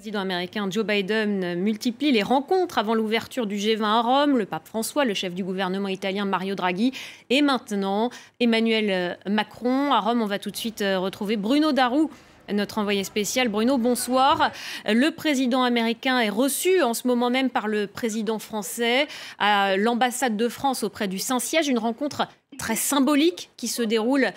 Le président américain Joe Biden multiplie les rencontres avant l'ouverture du G20 à Rome. Le pape François, le chef du gouvernement italien Mario Draghi et maintenant Emmanuel Macron. À Rome, on va tout de suite retrouver Bruno Darroux, notre envoyé spécial. Bruno, bonsoir. Le président américain est reçu en ce moment même par le président français à l'ambassade de France auprès du Saint-Siège. Une rencontre très symbolique qui se déroule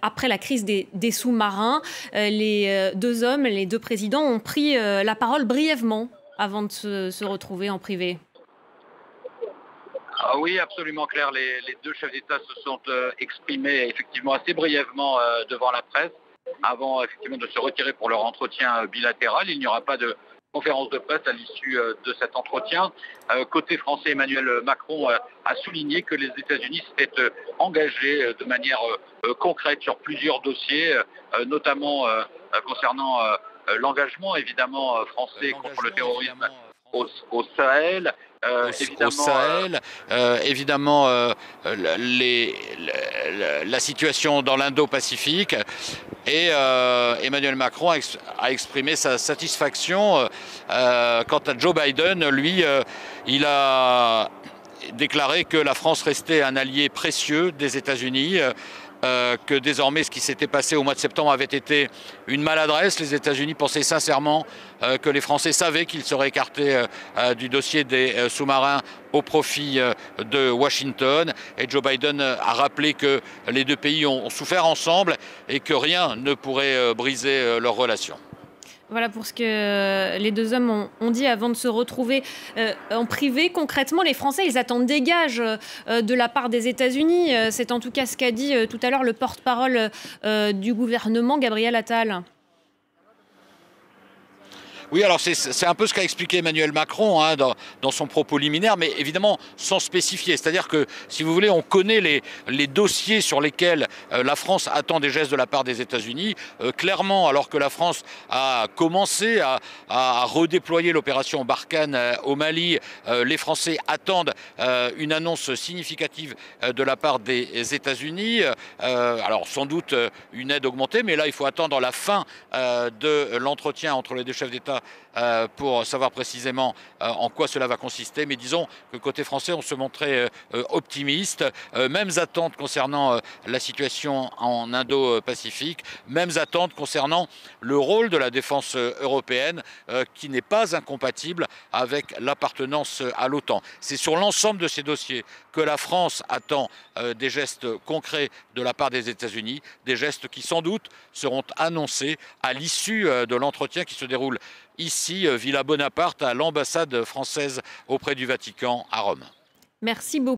après la crise des sous-marins. Les deux hommes, les deux présidents ont pris la parole brièvement avant de se retrouver en privé. Ah oui, absolument clair. Les deux chefs d'État se sont exprimés effectivement assez brièvement devant la presse avant effectivement de se retirer pour leur entretien bilatéral. Il n'y aura pas de conférence de presse à l'issue de cet entretien. Côté français, Emmanuel Macron a souligné que les États-Unis s'étaient engagés de manière concrète sur plusieurs dossiers, notamment concernant l'engagement évidemment français contre le terrorisme au Sahel. Évidemment, la situation dans l'Indo-Pacifique. Et Emmanuel Macron a exprimé sa satisfaction quant à Joe Biden. Lui, il a déclaré que la France restait un allié précieux des États-Unis, que désormais ce qui s'était passé au mois de septembre avait été une maladresse. Les États-Unis pensaient sincèrement que les Français savaient qu'ils seraient écartés du dossier des sous-marins au profit de Washington. Et Joe Biden a rappelé que les deux pays ont souffert ensemble et que rien ne pourrait briser leurs relations. Voilà pour ce que les deux hommes ont dit avant de se retrouver en privé. Concrètement, les Français, ils attendent des gages de la part des États-Unis. C'est en tout cas ce qu'a dit tout à l'heure le porte-parole du gouvernement, Gabriel Attal. Oui, alors c'est un peu ce qu'a expliqué Emmanuel Macron dans son propos liminaire, mais évidemment sans spécifier. C'est-à-dire que, si vous voulez, on connaît les dossiers sur lesquels la France attend des gestes de la part des États-Unis. Clairement, alors que la France a commencé à redéployer l'opération Barkhane au Mali, les Français attendent une annonce significative de la part des États-Unis. Alors sans doute une aide augmentée, mais là il faut attendre la fin de l'entretien entre les deux chefs d'État pour savoir précisément en quoi cela va consister. Mais disons que côté français, on se montrait optimiste. Mêmes attentes concernant la situation en Indo-Pacifique, mêmes attentes concernant le rôle de la défense européenne qui n'est pas incompatible avec l'appartenance à l'OTAN. C'est sur l'ensemble de ces dossiers que la France attend des gestes concrets de la part des États-Unis, des gestes qui sans doute seront annoncés à l'issue de l'entretien qui se déroule ici, Villa Bonaparte, à l'ambassade française auprès du Vatican à Rome. Merci beaucoup.